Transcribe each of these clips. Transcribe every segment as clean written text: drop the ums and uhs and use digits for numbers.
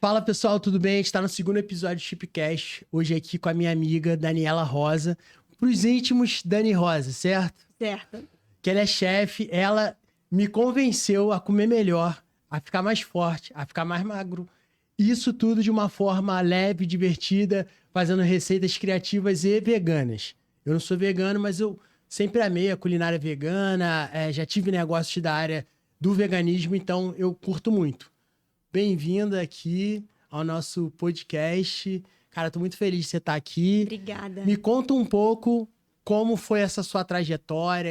Fala pessoal, tudo bem? A gente está no segundo episódio do Chipcast, hoje aqui com a minha amiga Daniela Rosa. Pros íntimos, Dani Rosa, certo? Certo. Que ela é chefe, ela me convenceu a comer melhor, a ficar mais forte, a ficar mais magro. Isso tudo de uma forma leve, divertida, fazendo receitas criativas e veganas. Eu não sou vegano, mas eu sempre amei a culinária vegana, já tive negócios da área do veganismo, então eu curto muito. Bem-vinda aqui ao nosso podcast. Cara, tô muito feliz de você estar aqui. Obrigada. Me conta um pouco como foi essa sua trajetória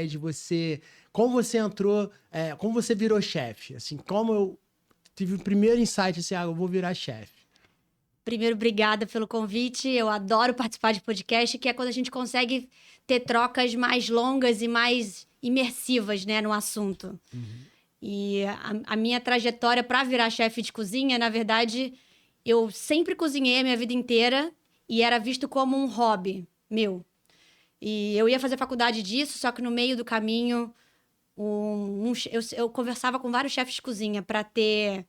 como você entrou, como você virou chefe, assim, como eu tive o primeiro insight, assim, eu vou virar chefe. Primeiro, obrigada pelo convite. Eu adoro participar de podcast, que é quando a gente consegue ter trocas mais longas e mais imersivas, né, no assunto. E a minha trajetória para virar chefe de cozinha, na verdade, eu sempre cozinhei a minha vida inteira e era visto como um hobby meu. E eu ia fazer faculdade disso, só que no meio do caminho, eu conversava com vários chefes de cozinha para ter...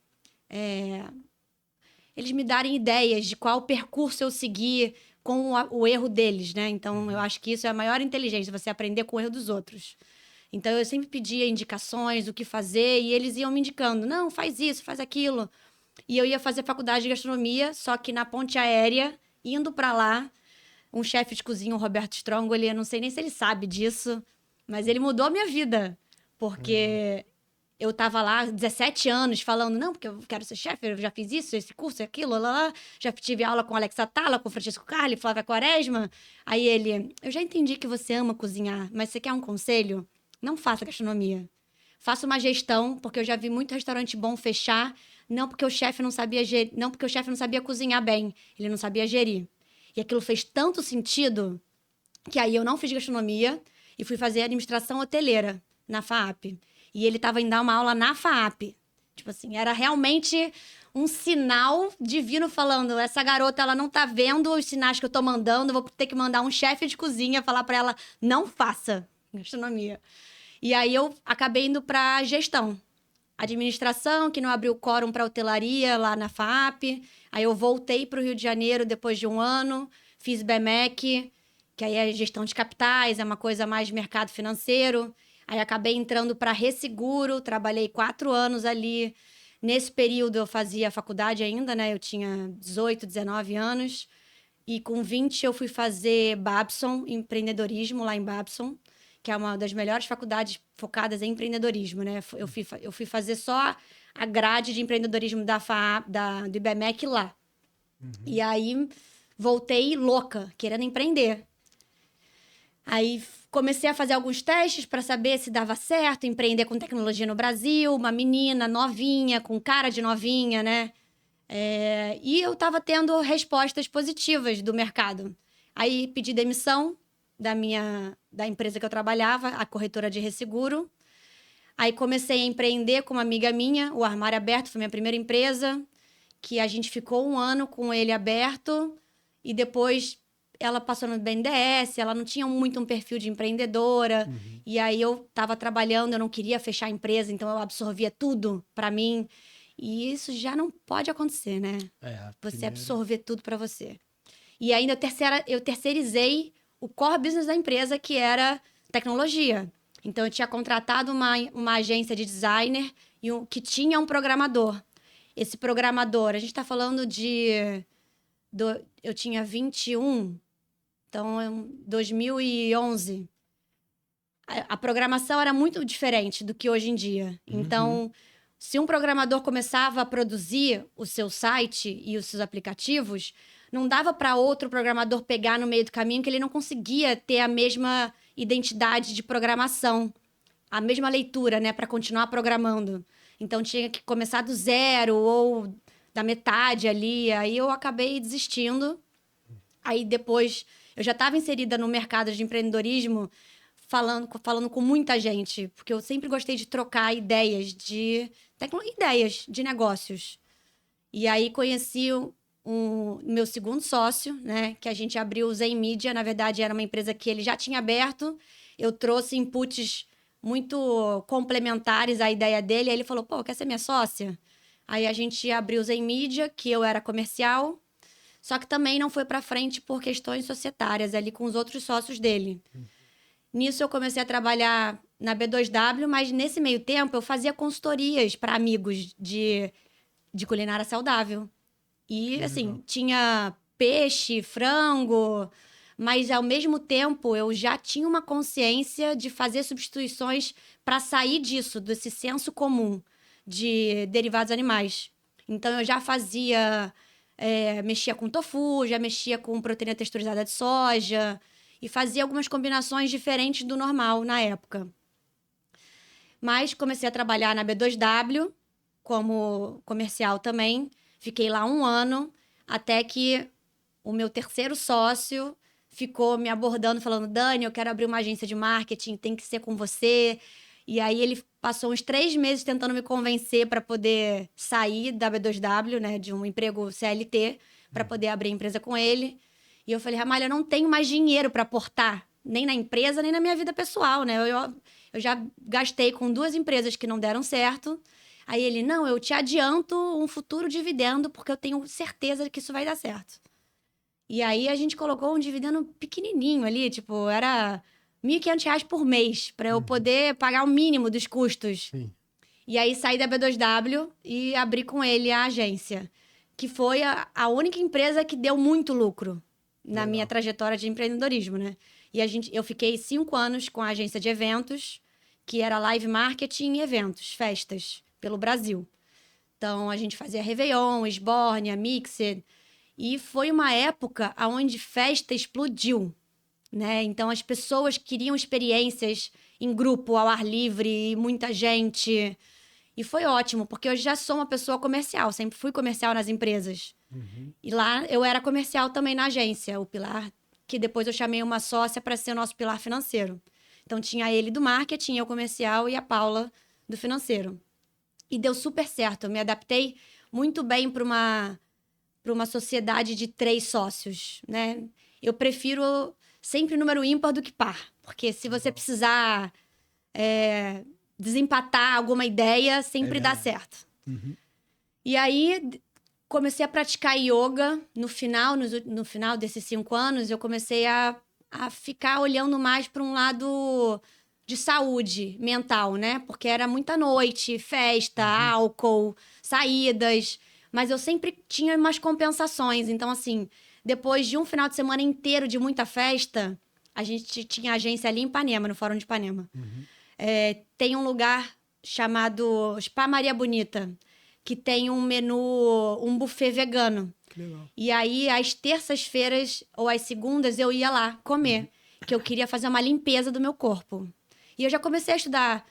eles me darem ideias de qual percurso eu seguir com o erro deles, né? Então, eu acho que isso é a maior inteligência, você aprender com o erro dos outros. Então, eu sempre pedia indicações, o que fazer, e eles iam me indicando. Não, faz isso, faz aquilo. E eu ia fazer faculdade de gastronomia, só que na ponte aérea, indo para lá, um chefe de cozinha, o Roberto Strongoli, eu não sei nem se ele sabe disso, mas ele mudou a minha vida. Porque eu tava lá 17 anos falando, não, porque eu quero ser chefe, eu já fiz isso, esse curso, aquilo, lá. Já tive aula com Alex Atala, com Francisco Carli, Flávia Quaresma. Aí ele, eu já entendi que você ama cozinhar, mas você quer um conselho? Não faça gastronomia. Faça uma gestão, porque eu já vi muito restaurante bom fechar, não porque o chefe não sabia não porque o chefe não sabia cozinhar bem, ele não sabia gerir. E aquilo fez tanto sentido que aí eu não fiz gastronomia e fui fazer administração hoteleira na FAAP. E ele estava indo dar uma aula na FAAP. Tipo assim, era realmente um sinal divino falando, essa garota, ela não tá vendo os sinais que eu tô mandando, vou ter que mandar um chefe de cozinha falar para ela, não faça gastronomia. E aí eu acabei indo para gestão. Administração, que não abriu quórum para hotelaria lá na FAAP. Aí eu voltei para o Rio de Janeiro depois de um ano, fiz BMEC, que aí é gestão de capitais, é uma coisa mais mercado financeiro. Aí acabei entrando para Resseguro, trabalhei 4 anos ali. Nesse período eu fazia faculdade ainda, né? Eu tinha 18, 19 anos. E com 20 eu fui fazer Babson, empreendedorismo lá em Babson, que é uma das melhores faculdades focadas em empreendedorismo, né? Eu fui fazer só a grade de empreendedorismo do IBMEC lá. E aí voltei louca, querendo empreender. Aí comecei a fazer alguns testes para saber se dava certo empreender com tecnologia no Brasil. Uma menina novinha, com cara de novinha, né? E eu estava tendo respostas positivas do mercado. Aí pedi demissão da empresa que eu trabalhava, a corretora de resseguro. Aí comecei a empreender com uma amiga minha, o Armário Aberto, foi minha primeira empresa, que a gente ficou 1 ano com ele aberto e depois ela passou no BNDES, ela não tinha muito um perfil de empreendedora. E aí eu estava trabalhando, eu não queria fechar a empresa, então eu absorvia tudo para mim. E isso já não pode acontecer, né? Você absorver tudo para você. E ainda eu terceirizei o core business da empresa, que era tecnologia. Então, eu tinha contratado uma agência de designer que tinha um programador. Esse programador, a gente está falando eu tinha 21, então, 2011. A programação era muito diferente do que hoje em dia. Então, se um programador começava a produzir o seu site e os seus aplicativos, não dava para outro programador pegar no meio do caminho, que ele não conseguia ter a mesma identidade de programação, a mesma leitura, né, para continuar programando. Então tinha que começar do zero ou da metade ali. Aí eu acabei desistindo. Aí depois eu já estava inserida no mercado de empreendedorismo, falando com muita gente, porque eu sempre gostei de trocar ideias de negócios. E aí conheci o meu segundo sócio, né, que a gente abriu o Zen Media. Na verdade, era uma empresa que ele já tinha aberto. Eu trouxe inputs muito complementares à ideia dele. Aí ele falou, pô, quer ser minha sócia? Aí a gente abriu o Zen Media, que eu era comercial, só que também não foi para frente por questões societárias, ali com os outros sócios dele. Nisso eu comecei a trabalhar na B2W, mas nesse meio tempo eu fazia consultorias para amigos de culinária saudável. E, assim, tinha peixe, frango, mas ao mesmo tempo eu já tinha uma consciência de fazer substituições para sair disso, desse senso comum de derivados animais. Então eu já fazia, mexia com tofu, já mexia com proteína texturizada de soja e fazia algumas combinações diferentes do normal na época. Mas comecei a trabalhar na B2W como comercial também. Fiquei lá 1 ano, até que o meu terceiro sócio ficou me abordando, falando: Dani, eu quero abrir uma agência de marketing, tem que ser com você. E aí ele passou uns 3 meses tentando me convencer para poder sair da B2W, né, de um emprego CLT, para poder abrir a empresa com ele. E eu falei: Ramalho, eu não tenho mais dinheiro para aportar, nem na empresa, nem na minha vida pessoal, né? Eu já gastei com 2 empresas que não deram certo. Aí ele: não, eu te adianto um futuro dividendo, porque eu tenho certeza que isso vai dar certo. E aí a gente colocou um dividendo pequenininho ali, tipo, era R$ 1.500 por mês, para eu poder pagar o mínimo dos custos. Sim. E aí saí da B2W e abri com ele a agência, que foi a única empresa que deu muito lucro na minha trajetória de empreendedorismo, né? E eu fiquei 5 anos com a agência de eventos, que era live marketing e eventos, festas, pelo Brasil. Então, a gente fazia Réveillon, Esbórnia, Mixer. E foi uma época onde festa explodiu, né? Então, as pessoas queriam experiências em grupo, ao ar livre, muita gente. E foi ótimo, porque eu já sou uma pessoa comercial, sempre fui comercial nas empresas. E lá eu era comercial também na agência, o pilar, que depois eu chamei uma sócia para ser o nosso pilar financeiro. Então, tinha ele do marketing, eu comercial e a Paula do financeiro. E deu super certo. Eu me adaptei muito bem para uma sociedade de 3 sócios, né? Eu prefiro sempre número ímpar do que par. Porque se você precisar desempatar alguma ideia, sempre dá certo. E aí, comecei a praticar yoga. No final desses 5 anos, eu comecei a ficar olhando mais para um lado de saúde mental, né? Porque era muita noite, festa, álcool, saídas. Mas eu sempre tinha umas compensações. Então, assim, depois de um final de semana inteiro de muita festa, a gente tinha agência ali em Ipanema, no Fórum de Ipanema. Tem um lugar chamado Spa Maria Bonita, que tem um menu, um buffet vegano. Que legal. E aí, às terças-feiras ou às segundas, eu ia lá comer. Que eu queria fazer uma limpeza do meu corpo. E eu já comecei a estudar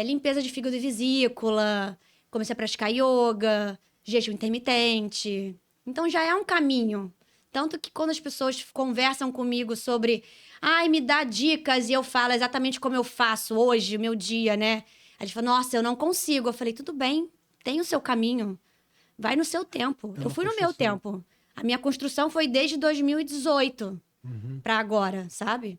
limpeza de fígado e vesícula, comecei a praticar yoga, jejum intermitente. Então já é um caminho. Tanto que quando as pessoas conversam comigo sobre me dá dicas, e eu falo exatamente como eu faço hoje, meu dia, né? Aí eles falam: nossa, eu não consigo. Eu falei: tudo bem, tem o seu caminho. Vai no seu tempo. Eu fui no meu tempo. A minha construção foi desde 2018 para agora, sabe?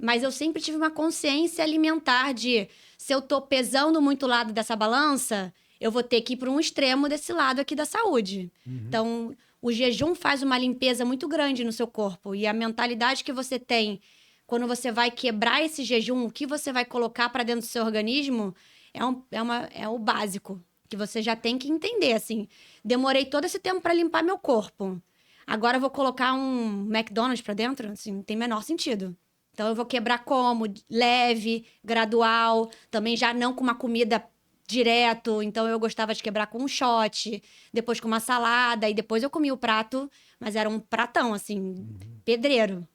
Mas eu sempre tive uma consciência alimentar de, se eu tô pesando muito o lado dessa balança, eu vou ter que ir para um extremo desse lado aqui da saúde. Então, o jejum faz uma limpeza muito grande no seu corpo. E a mentalidade que você tem quando você vai quebrar esse jejum, o que você vai colocar para dentro do seu organismo, é o básico, que você já tem que entender, assim. Demorei todo esse tempo para limpar meu corpo. Agora eu vou colocar um McDonald's para dentro? Assim, não tem menor sentido. Então, eu vou quebrar como? Leve, gradual. Também já não com uma comida direto. Então, eu gostava de quebrar com um shot. Depois com uma salada. E depois eu comia o prato. Mas era um pratão, assim, pedreiro.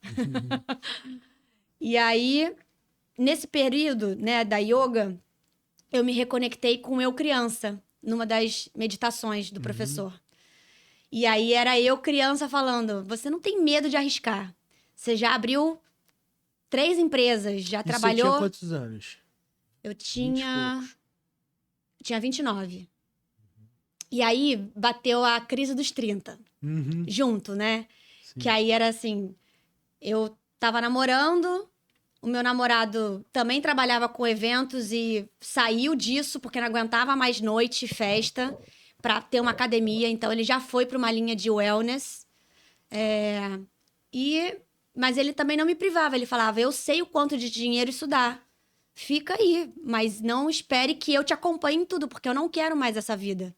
E aí, nesse período, né, da yoga, eu me reconectei com eu criança. Numa das meditações do professor. E aí, era eu criança falando: você não tem medo de arriscar. Você já abriu 3 empresas, já trabalhou... Você tinha quantos anos? Eu tinha 29. E aí, bateu a crise dos 30. Junto, né? Sim. Que aí era assim... Eu tava namorando, o meu namorado também trabalhava com eventos e saiu disso porque não aguentava mais noite e festa. para ter uma academia. Então, ele já foi para uma linha de wellness. Mas ele também não me privava. Ele falava, eu sei o quanto de dinheiro isso dá. Fica aí, mas não espere que eu te acompanhe em tudo, porque eu não quero mais essa vida.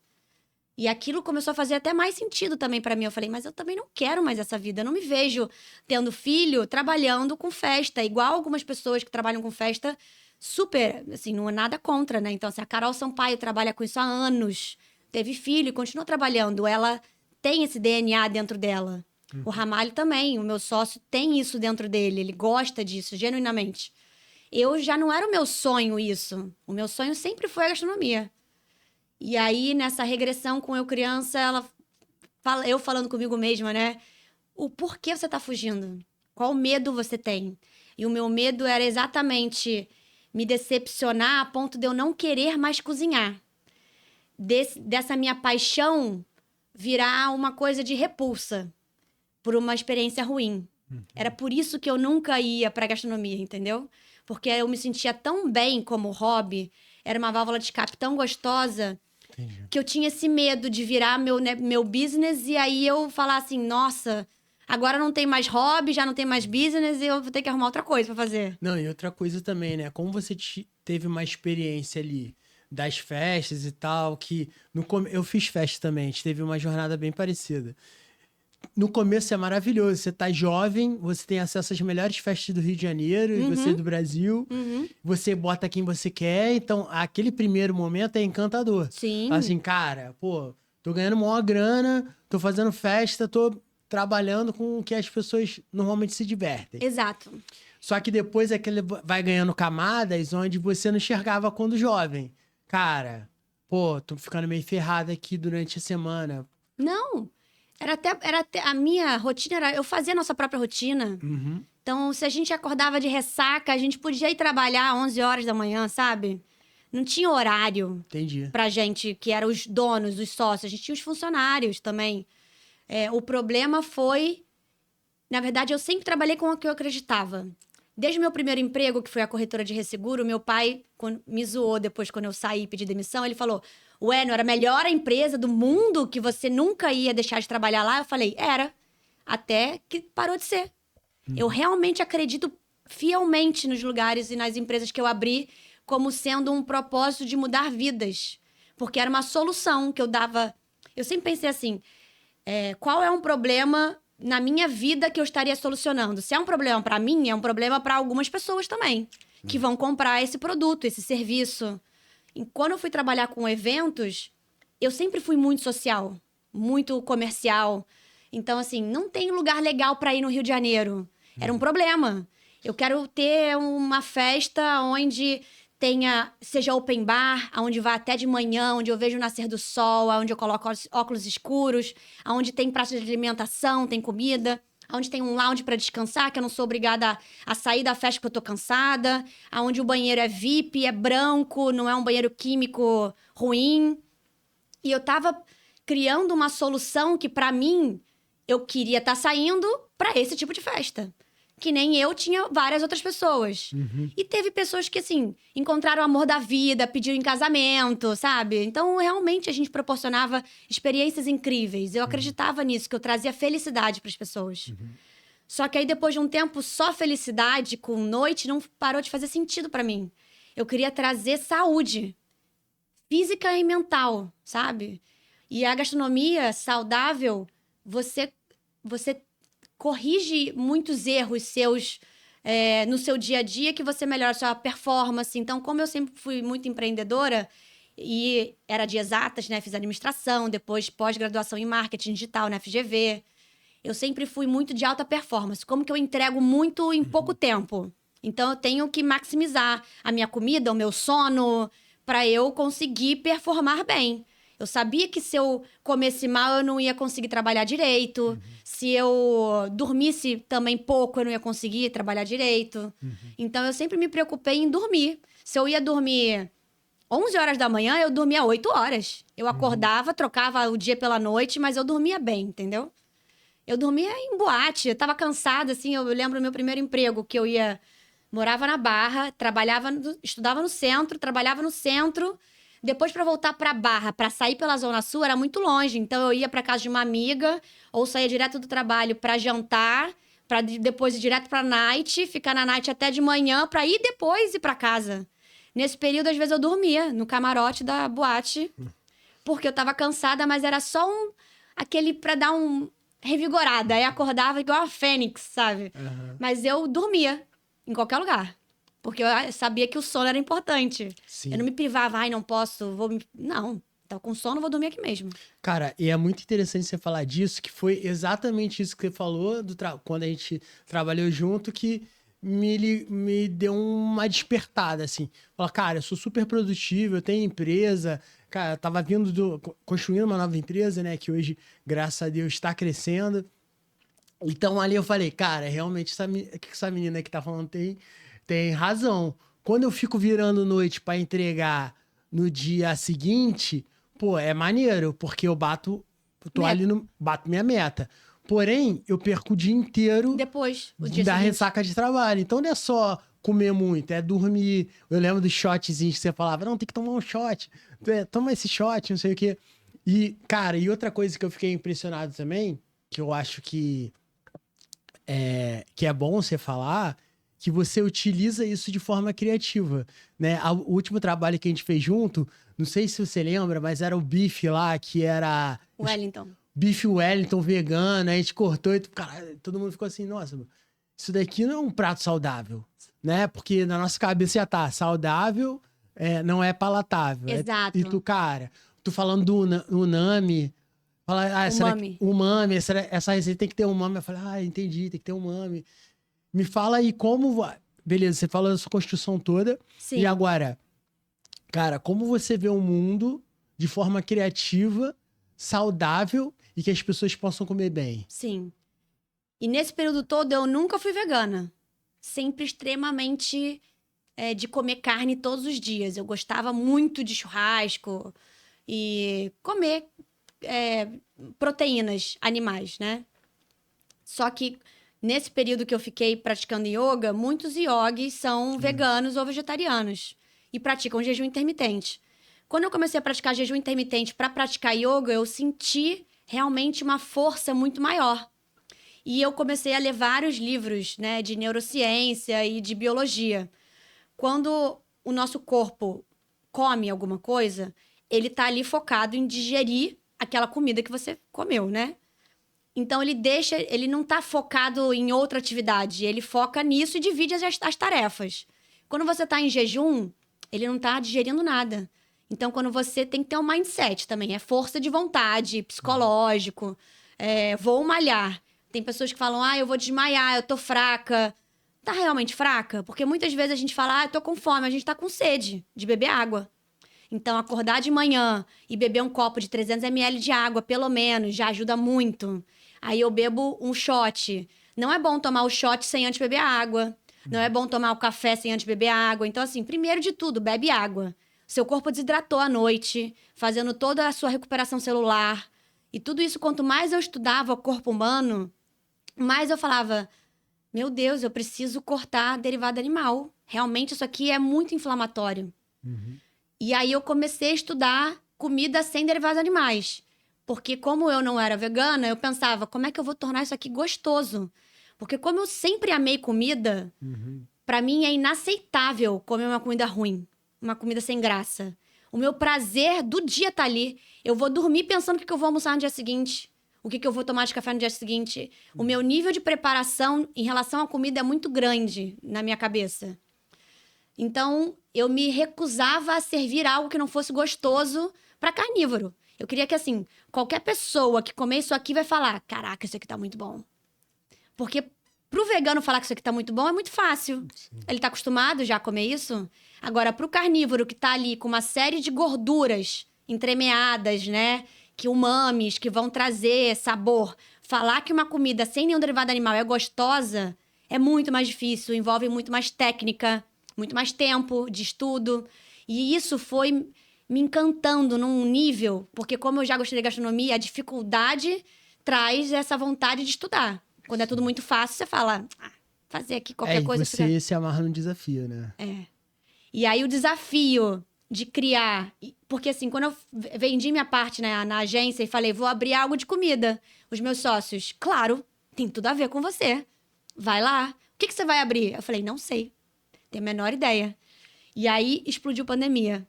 E aquilo começou a fazer até mais sentido também pra mim. Eu falei, mas eu também não quero mais essa vida. Eu não me vejo tendo filho, trabalhando com festa. Igual algumas pessoas que trabalham com festa, super, assim, não é nada contra, né? Então, assim, a Carol Sampaio trabalha com isso há anos. Teve filho e continua trabalhando. Ela tem esse DNA dentro dela. O Ramalho também, o meu sócio, tem isso dentro dele. Ele gosta disso, genuinamente. Eu já não era o meu sonho isso. O meu sonho sempre foi a gastronomia. E aí, nessa regressão com eu criança, eu falando comigo mesma, né? O porquê você tá fugindo? Qual medo você tem? E o meu medo era exatamente me decepcionar a ponto de eu não querer mais cozinhar. Dessa minha paixão virar uma coisa de repulsa por uma experiência ruim. Era por isso que eu nunca ia pra gastronomia, entendeu? Porque eu me sentia tão bem como hobby, era uma válvula de escape tão gostosa. Entendi. Que eu tinha esse medo de virar meu business e aí eu falar assim, nossa, agora não tem mais hobby, já não tem mais business e eu vou ter que arrumar outra coisa pra fazer. Não, e outra coisa também, né? Como você teve uma experiência ali das festas e tal, que eu fiz festa também, a gente teve uma jornada bem parecida. No começo é maravilhoso, você tá jovem, você tem acesso às melhores festas do Rio de Janeiro e você do Brasil, você bota quem você quer, então aquele primeiro momento é encantador. Sim. Assim, cara, pô, tô ganhando maior grana, tô fazendo festa, tô trabalhando com o que as pessoas normalmente se divertem. Exato. Só que depois aquele vai ganhando camadas onde você não enxergava quando jovem. Cara, pô, tô ficando meio ferrado aqui durante a semana. Não, era até a minha rotina, eu fazia a nossa própria rotina. Então, se a gente acordava de ressaca, a gente podia ir trabalhar às 11 horas da manhã, sabe? Não tinha horário. Entendi. Pra gente, que eram os donos, os sócios. A gente tinha os funcionários também. O problema foi... Na verdade, eu sempre trabalhei com o que eu acreditava. Desde o meu primeiro emprego, que foi a corretora de resseguro, meu pai me zoou depois, quando eu saí e pedi demissão. Ele falou, ué, não era a melhor empresa do mundo que você nunca ia deixar de trabalhar lá? Eu falei, era. Até que parou de ser. Eu realmente acredito fielmente nos lugares e nas empresas que eu abri como sendo um propósito de mudar vidas. Porque era uma solução que eu dava... Eu sempre pensei assim, qual é um problema na minha vida que eu estaria solucionando? Se é um problema para mim, é um problema para algumas pessoas também, que vão comprar esse produto, esse serviço. E quando eu fui trabalhar com eventos, eu sempre fui muito social, muito comercial. Então, assim, não tem lugar legal para ir no Rio de Janeiro. Era um problema. Eu quero ter uma festa onde seja open bar, onde vá até de manhã, onde eu vejo o nascer do sol, onde eu coloco óculos escuros, onde tem praça de alimentação, tem comida, onde tem um lounge para descansar, que eu não sou obrigada a sair da festa porque eu tô cansada, onde o banheiro é VIP, é branco, não é um banheiro químico ruim. E eu tava criando uma solução que, para mim, eu queria estar saindo para esse tipo de festa. Que nem eu, tinha várias outras pessoas. E teve pessoas que, assim, encontraram o amor da vida, pediram em casamento, sabe? Então, realmente, a gente proporcionava experiências incríveis. Eu acreditava nisso, que eu trazia felicidade para as pessoas. Só que aí, depois de um tempo, só felicidade com noite não parou de fazer sentido para mim. Eu queria trazer saúde física e mental, sabe? E a gastronomia saudável, você corrige muitos erros seus no seu dia a dia, que você melhora a sua performance. Então, como eu sempre fui muito empreendedora e era de exatas, né? Fiz administração, depois pós-graduação em marketing digital na FGV. Eu sempre fui muito de alta performance. Como que eu entrego muito em pouco tempo? Então, eu tenho que maximizar a minha comida, o meu sono, para eu conseguir performar bem. Eu sabia que se eu comesse mal, eu não ia conseguir trabalhar direito. Se eu dormisse também pouco, eu não ia conseguir trabalhar direito. Então, eu sempre me preocupei em dormir. Se eu ia dormir 11 horas da manhã, eu dormia 8 horas. Eu acordava, trocava o dia pela noite, mas eu dormia bem, entendeu? Eu dormia em boate, eu tava cansada, assim. Eu lembro do meu primeiro emprego, que eu morava na Barra, estudava no centro, trabalhava no centro. Depois, pra voltar pra Barra, pra sair pela Zona Sul, era muito longe. Então, eu ia pra casa de uma amiga, ou saía direto do trabalho pra jantar, pra depois ir direto pra night, ficar na night até de manhã, pra ir depois ir pra casa. Nesse período, às vezes, eu dormia no camarote da boate, porque eu tava cansada, mas era só aquele pra dar revigorada. Aí acordava igual a Fênix, sabe? Aham. Mas eu dormia em qualquer lugar. Porque eu sabia que o sono era importante. Sim. Eu não me privava, ai, não posso, Não, tô com sono, vou dormir aqui mesmo. Cara, e é muito interessante você falar disso, que foi exatamente isso que você falou quando a gente trabalhou junto, que me deu uma despertada, assim. Falar, cara, eu sou super produtivo, eu tenho empresa, cara, eu tava construindo uma nova empresa, né, que hoje, graças a Deus, está crescendo. Então ali eu falei, cara, realmente o que essa menina que tá falando tem razão. Quando eu fico virando noite pra entregar no dia seguinte, pô, é maneiro, porque eu tô Meta. ali bato minha meta. Porém, eu perco o dia inteiro Depois, o dia da seguinte. ressaca de trabalho. Então não é só comer muito, é dormir. Eu lembro dos shotzinhos que você falava, não, tem que tomar um shot. Toma esse shot, não sei o quê. E, cara, e outra coisa que eu fiquei impressionado também, que eu acho que é bom você falar, que você utiliza isso de forma criativa, né? O último trabalho que a gente fez junto, não sei se você lembra, mas era o bife lá, que era Wellington. bife Wellington vegano, a gente cortou e cara, todo mundo ficou assim, nossa, isso daqui não é um prato saudável, né? Porque na nossa cabeça já tá, saudável não é palatável. Exato. E tu, cara, tu falando do unami, fala, Umami. Umami, essa receita tem que ter umami. Eu falei, entendi, tem que ter umami. Me fala aí como. Beleza, você fala da sua construção toda. Sim. E agora, cara, como você vê o mundo de forma criativa, saudável e que as pessoas possam comer bem? Sim. E nesse período todo, eu nunca fui vegana. Sempre extremamente de comer carne todos os dias. Eu gostava muito de churrasco e comer proteínas animais, né? Só que nesse período que eu fiquei praticando yoga, muitos yogis são veganos ou vegetarianos e praticam jejum intermitente. Quando eu comecei a praticar jejum intermitente para praticar yoga, eu senti realmente uma força muito maior. E eu comecei a ler vários livros, né, de neurociência e de biologia. Quando o nosso corpo come alguma coisa, ele tá ali focado em digerir aquela comida que você comeu, né? Então ele não tá focado em outra atividade, ele foca nisso e divide as tarefas. Quando você tá em jejum, ele não tá digerindo nada. Então, quando você tem que ter um mindset também, é força de vontade, psicológico, vou malhar. Tem pessoas que falam, eu vou desmaiar, eu tô fraca. Tá realmente fraca? Porque muitas vezes a gente fala, eu tô com fome, a gente tá com sede de beber água. Então, acordar de manhã e beber um copo de 300 ml de água, pelo menos, já ajuda muito. Aí eu bebo um shot. Não é bom tomar o shot sem antes beber água. Não é bom tomar o café sem antes beber água. Então, assim, primeiro de tudo, bebe água. Seu corpo desidratou à noite, fazendo toda a sua recuperação celular. E tudo isso, quanto mais eu estudava o corpo humano, mais eu falava, meu Deus, eu preciso cortar derivado animal. Realmente, isso aqui é muito inflamatório. Uhum. E aí eu comecei a estudar comida sem derivados animais. Porque como eu não era vegana, eu pensava, como é que eu vou tornar isso aqui gostoso? Porque como eu sempre amei comida, pra mim é inaceitável comer uma comida ruim, uma comida sem graça. O meu prazer do dia tá ali. Eu vou dormir pensando o que eu vou almoçar no dia seguinte, o que eu vou tomar de café no dia seguinte. O meu nível de preparação em relação à comida é muito grande na minha cabeça. Então, eu me recusava a servir algo que não fosse gostoso para carnívoro. Eu queria que, assim, qualquer pessoa que comer isso aqui vai falar, caraca, isso aqui tá muito bom. Porque pro vegano falar que isso aqui tá muito bom é muito fácil. Sim. Ele tá acostumado já a comer isso. Agora, pro carnívoro que tá ali com uma série de gorduras entremeadas, né? Que umamis, que vão trazer sabor. Falar que uma comida sem nenhum derivado animal é gostosa é muito mais difícil, envolve muito mais técnica, muito mais tempo de estudo. E isso foi me encantando num nível, porque como eu já gostei de gastronomia, a dificuldade traz essa vontade de estudar. Quando é tudo muito fácil, você fala, fazer aqui qualquer coisa. Você se amarra no desafio, né? E aí o desafio de criar Porque assim, quando eu vendi minha parte, né, na agência e falei, vou abrir algo de comida, os meus sócios, claro, tem tudo a ver com você. Vai lá. O que você vai abrir? Eu falei, não sei. Tenho a menor ideia. E aí, explodiu a pandemia.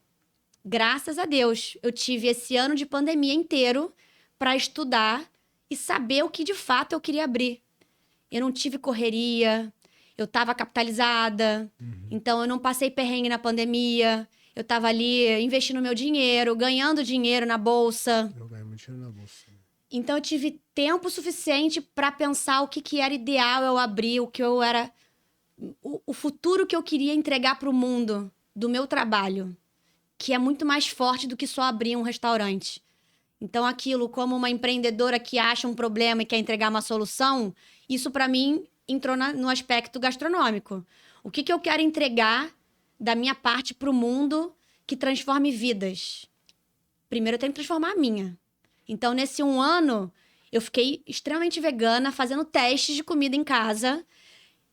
Graças a Deus, eu tive esse ano de pandemia inteiro para estudar e saber o que de fato eu queria abrir. Eu não tive correria, eu estava capitalizada, então eu não passei perrengue na pandemia. Eu estava ali investindo meu dinheiro, ganhando dinheiro na bolsa. Eu ganhei muito dinheiro na bolsa. Então eu tive tempo suficiente para pensar o que era ideal eu abrir, o que eu era... O futuro que eu queria entregar para o mundo do meu trabalho, que é muito mais forte do que só abrir um restaurante. Então aquilo, como uma empreendedora que acha um problema e quer entregar uma solução, isso para mim entrou no aspecto gastronômico. O que eu quero entregar da minha parte para o mundo que transforme vidas? Primeiro eu tenho que transformar a minha. Então, nesse 1 ano, eu fiquei extremamente vegana, fazendo testes de comida em casa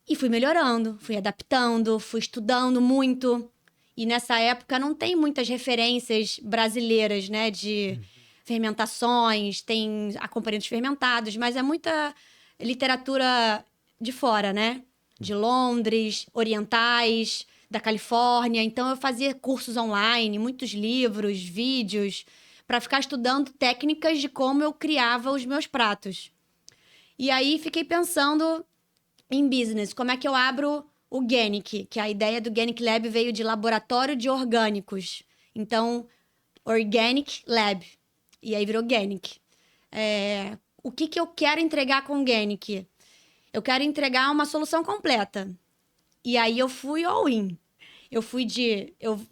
e fui melhorando, fui adaptando, fui estudando muito. E nessa época não tem muitas referências brasileiras, né, de fermentações, tem acompanhantes fermentados, mas é muita literatura de fora, né? De Londres, orientais, da Califórnia. Então, eu fazia cursos online, muitos livros, vídeos, para ficar estudando técnicas de como eu criava os meus pratos. E aí, fiquei pensando em business. Como é que eu abro o Organic? Que a ideia do Organic Lab veio de laboratório de orgânicos. Então, Organic Lab. E aí, virou Organic. O que eu quero entregar com o Organic? Eu quero entregar uma solução completa. E aí eu fui all-in. Eu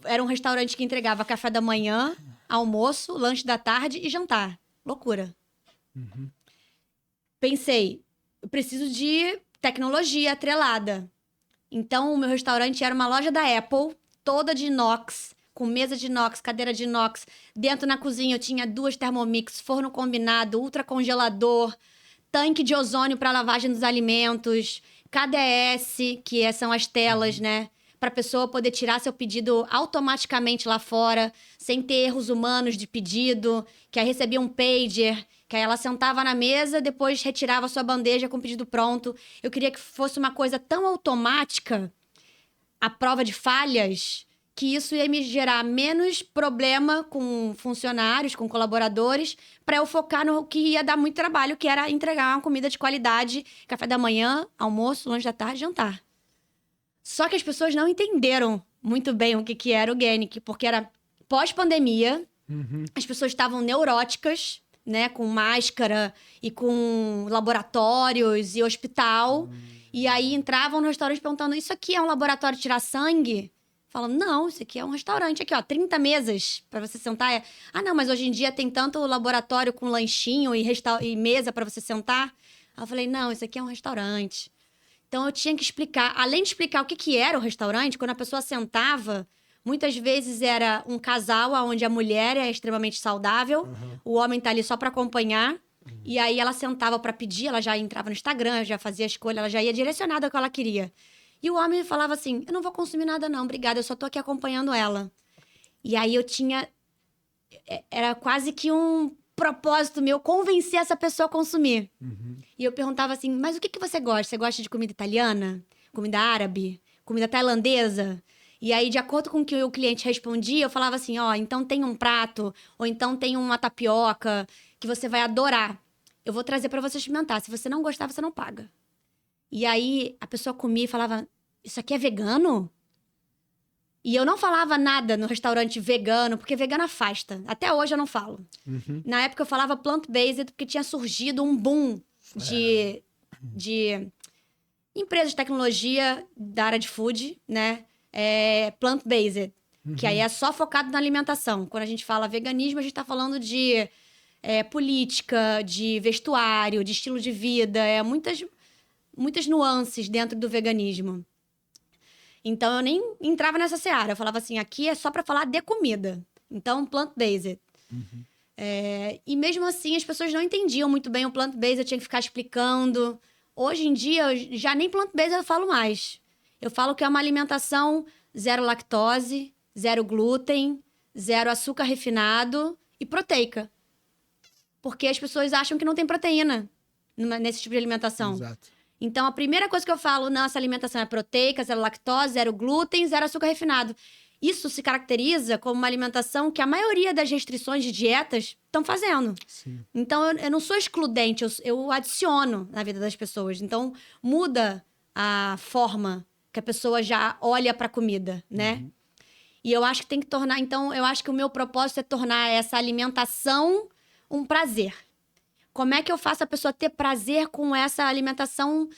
era um restaurante que entregava café da manhã, almoço, lanche da tarde e jantar. Loucura. Pensei, eu preciso de tecnologia atrelada. Então, o meu restaurante era uma loja da Apple, toda de inox, com mesa de inox, cadeira de inox. Dentro na cozinha eu tinha 2 Thermomix, forno combinado, ultracongelador, tanque de ozônio para lavagem dos alimentos, KDS, que são as telas, né? Para a pessoa poder tirar seu pedido automaticamente lá fora, sem ter erros humanos de pedido, que aí recebia um pager, que aí ela sentava na mesa, depois retirava sua bandeja com o pedido pronto. Eu queria que fosse uma coisa tão automática, a prova de falhas, que isso ia me gerar menos problema com funcionários, com colaboradores, para eu focar no que ia dar muito trabalho, que era entregar uma comida de qualidade, café da manhã, almoço, lanche da tarde, jantar. Só que as pessoas não entenderam muito bem o que era o Organic, porque era pós-pandemia, as pessoas estavam neuróticas, né, com máscara e com laboratórios e hospital, e aí entravam no restaurante perguntando, isso aqui é um laboratório de tirar sangue? Falam, não, isso aqui é um restaurante. Aqui, ó, 30 mesas para você sentar. Ah, não, mas hoje em dia tem tanto laboratório com lanchinho e mesa para você sentar. Aí eu falei, não, isso aqui é um restaurante. Então, eu tinha que explicar. Além de explicar o que era o restaurante, quando a pessoa sentava, muitas vezes era um casal onde a mulher é extremamente saudável, o homem tá ali só para acompanhar. E aí, ela sentava para pedir, ela já entrava no Instagram, já fazia a escolha, ela já ia direcionada ao que ela queria. E o homem falava assim, eu não vou consumir nada não, obrigada, eu só tô aqui acompanhando ela. E aí eu tinha... Era quase que um propósito meu convencer essa pessoa a consumir. E eu perguntava assim, mas o que você gosta? Você gosta de comida italiana? Comida árabe? Comida tailandesa? E aí, de acordo com o que o cliente respondia, eu falava assim, ó, então tem um prato, ou então tem uma tapioca que você vai adorar. Eu vou trazer pra você experimentar. Se você não gostar, você não paga. E aí, a pessoa comia e falava, isso aqui é vegano? E eu não falava nada no restaurante vegano, porque vegano afasta. Até hoje eu não falo. Na época eu falava plant-based, porque tinha surgido um boom de empresas de tecnologia da área de food, né? Plant-based, que aí é só focado na alimentação. Quando a gente fala veganismo, a gente tá falando de política, de vestuário, de estilo de vida, muitas nuances dentro do veganismo. Então, eu nem entrava nessa seara. Eu falava assim, aqui é só para falar de comida. Então, plant-based. E mesmo assim, as pessoas não entendiam muito bem o plant-based. Eu tinha que ficar explicando. Hoje em dia, já nem plant-based eu falo mais. Eu falo que é uma alimentação zero lactose, zero glúten, 0 açúcar refinado e proteica. Porque as pessoas acham que não tem proteína nesse tipo de alimentação. Exato. Então, a primeira coisa que eu falo, nossa alimentação é proteica, 0 lactose, 0 glúten, 0 açúcar refinado. Isso se caracteriza como uma alimentação que a maioria das restrições de dietas estão fazendo. Sim. Então, eu não sou excludente, eu adiciono na vida das pessoas. Então, muda a forma que a pessoa já olha para a comida, né? E eu acho que tem que tornar... Então, eu acho que o meu propósito é tornar essa alimentação um prazer. Como é que eu faço a pessoa ter prazer com essa alimentação,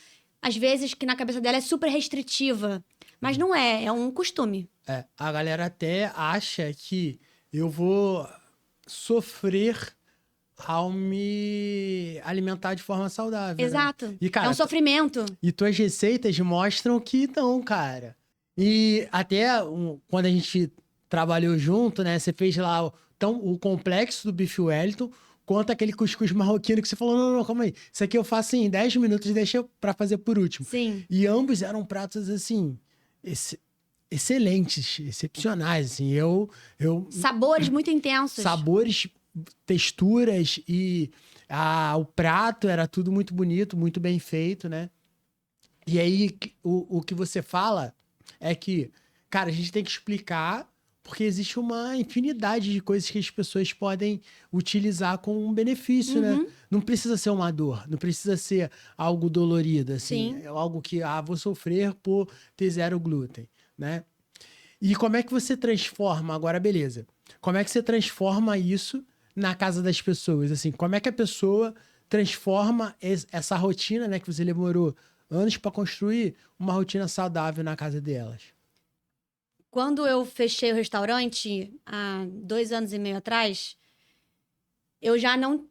às vezes, que na cabeça dela é super restritiva? Mas não é, é um costume. A galera até acha que eu vou sofrer ao me alimentar de forma saudável, Exato. né? E, cara, é um sofrimento. E tuas receitas mostram que não, cara. E até quando a gente trabalhou junto, né? Você fez lá o complexo do Beef Wellington, quanto aquele cuscuz marroquino que você falou, não, calma aí. Isso aqui eu faço em 10 minutos e deixa pra fazer por último. Sim. E ambos eram pratos, assim, excelentes, excepcionais, assim. Sabores muito intensos. Sabores, texturas e o prato era tudo muito bonito, muito bem feito, né? E aí, o que você fala é que, cara, a gente tem que explicar porque existe uma infinidade de coisas que as pessoas podem utilizar com um benefício, né? Não precisa ser uma dor, não precisa ser algo dolorido, assim. Sim. É algo que, vou sofrer por ter 0 glúten, né? E como é que você transforma, agora beleza, como é que você transforma isso na casa das pessoas? Assim, como é que a pessoa transforma essa rotina, né, que você demorou anos para construir, uma rotina saudável na casa delas? Quando eu fechei o restaurante, há 2 anos e meio atrás, eu já não...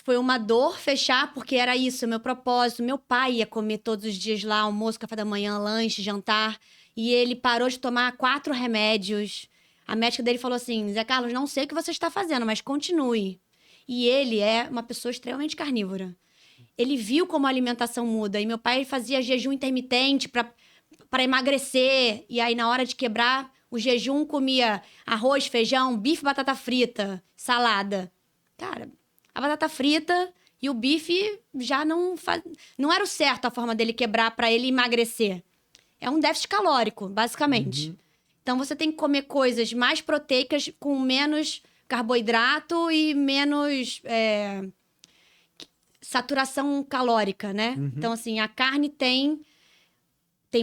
Foi uma dor fechar, porque era isso, meu propósito. Meu pai ia comer todos os dias lá, almoço, café da manhã, lanche, jantar. E ele parou de tomar 4 remédios. A médica dele falou assim, Zé Carlos, não sei o que você está fazendo, mas continue. E ele é uma pessoa extremamente carnívora. Ele viu como a alimentação muda. E meu pai fazia jejum intermitente para emagrecer. E aí, na hora de quebrar o jejum, comia arroz, feijão, bife, batata frita, salada. Cara, a batata frita e o bife já não era o certo a forma dele quebrar para ele emagrecer. É um déficit calórico, basicamente. Então, você tem que comer coisas mais proteicas com menos carboidrato e menos saturação calórica, né? Então, assim, a carne tem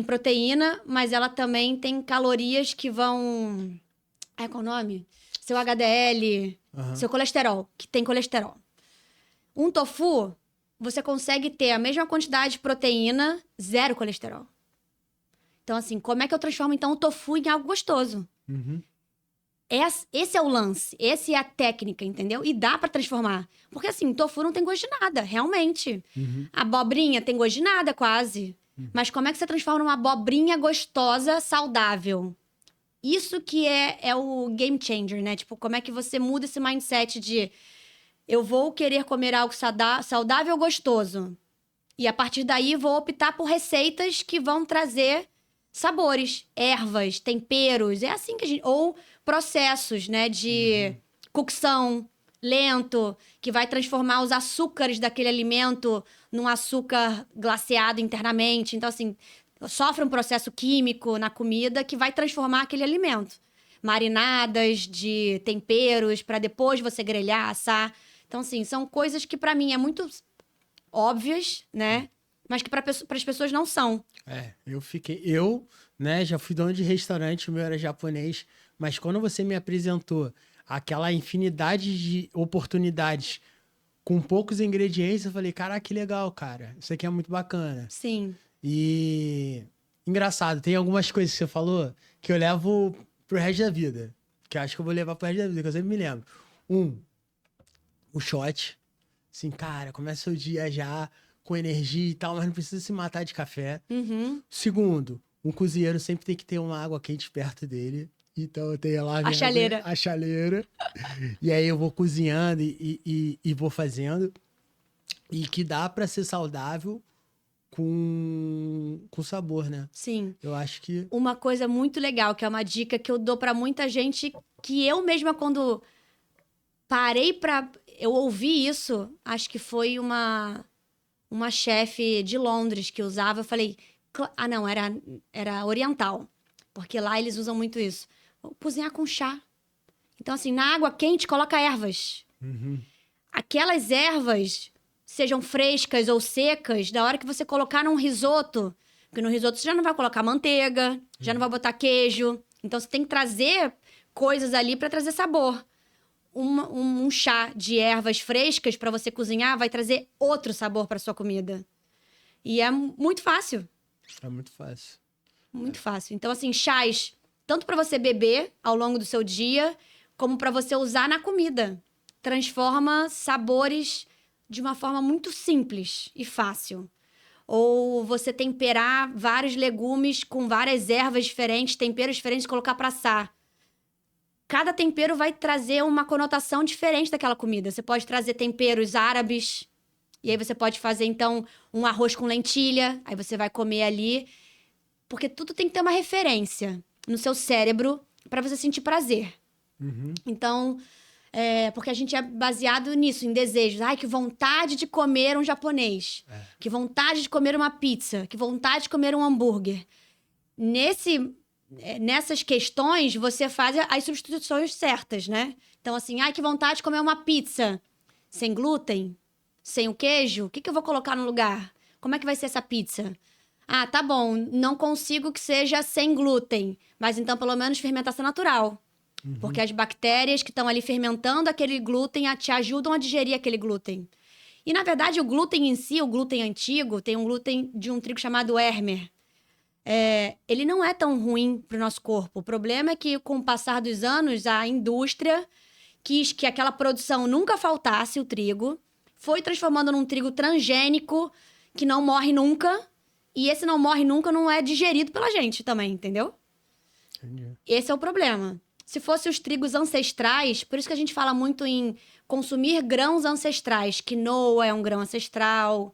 proteína, mas ela também tem calorias que vão... qual é o nome? Seu HDL, seu colesterol, que tem colesterol. Um tofu, você consegue ter a mesma quantidade de proteína, 0 colesterol. Então, assim, como é que eu transformo, então, o tofu em algo gostoso? Esse é o lance, essa é a técnica, entendeu? E dá pra transformar. Porque, assim, tofu não tem gosto de nada, realmente. Abobrinha tem gosto de nada, quase. Mas como é que você transforma numa abobrinha gostosa, saudável? Isso que é o game changer, né? Tipo, como é que você muda esse mindset de eu vou querer comer algo saudável, gostoso. E a partir daí vou optar por receitas que vão trazer sabores, ervas, temperos. É assim que a gente... Ou processos, né? De cocção lento, que vai transformar os açúcares daquele alimento num açúcar glaciado internamente. Então, assim, sofre um processo químico na comida que vai transformar aquele alimento. Marinadas de temperos para depois você grelhar, assar. Então, assim, são coisas que pra mim é muito óbvias, né? Mas que para as pessoas não são. Eu, né, já fui dono de restaurante, o meu era japonês, mas quando você me apresentou aquela infinidade de oportunidades com poucos ingredientes, eu falei, caraca, que legal, cara. Isso aqui é muito bacana. Sim. E engraçado, tem algumas coisas que você falou que eu levo pro resto da vida. Que eu acho que eu vou levar pro resto da vida, que eu sempre me lembro. O shot. Assim, cara, começa o dia já com energia e tal, mas não precisa se matar de café. Segundo, um cozinheiro sempre tem que ter uma água quente perto dele. Então eu tenho lá a chaleira. E aí eu vou cozinhando e vou fazendo. E que dá pra ser saudável com sabor, né? Sim. Eu acho que... Uma coisa muito legal, que é uma dica que eu dou pra muita gente, que eu mesma, quando parei pra... Eu ouvi isso, acho que foi uma chefe de Londres que usava. Eu falei... Ah, não, era oriental. Porque lá eles usam muito isso. Cozinhar com chá. Então, assim, na água quente, coloca ervas. Aquelas ervas, sejam frescas ou secas, da hora que você colocar num risoto, porque no risoto você já não vai colocar manteiga, já não vai botar queijo. Então, você tem que trazer coisas ali para trazer sabor. Um chá de ervas frescas para você cozinhar vai trazer outro sabor para sua comida. E é muito fácil. É muito fácil. Muito fácil. Então, assim, chás, tanto para você beber ao longo do seu dia, como para você usar na comida. Transforma sabores de uma forma muito simples e fácil. Ou você temperar vários legumes com várias ervas diferentes, temperos diferentes, colocar para assar. Cada tempero vai trazer uma conotação diferente daquela comida. Você pode trazer temperos árabes, e aí você pode fazer, então, um arroz com lentilha, aí você vai comer ali. Porque tudo tem que ter uma referência no seu cérebro para você sentir prazer. Então, porque a gente é baseado nisso, em desejos. Ai, que vontade de comer um japonês. Que vontade de comer uma pizza. Que vontade de comer um hambúrguer. Nessas questões, você faz as substituições certas, né? Então, assim, ai, que vontade de comer uma pizza. Sem glúten? Sem o queijo? O que eu vou colocar no lugar? Como é que vai ser essa pizza? Ah, tá bom, não consigo que seja sem glúten, mas então pelo menos fermentação natural. Porque as bactérias que estão ali fermentando aquele glúten te ajudam a digerir aquele glúten. E na verdade o glúten em si, o glúten antigo, tem um glúten de um trigo chamado Hermer. Ele não é tão ruim para o nosso corpo. O problema é que com o passar dos anos, a indústria quis que aquela produção nunca faltasse, o trigo, foi transformando num trigo transgênico que não morre nunca. E esse não morre nunca não é digerido pela gente também, entendeu? Entendi. Esse é o problema. Se fosse os trigos ancestrais, por isso que a gente fala muito em consumir grãos ancestrais. Quinoa é um grão ancestral,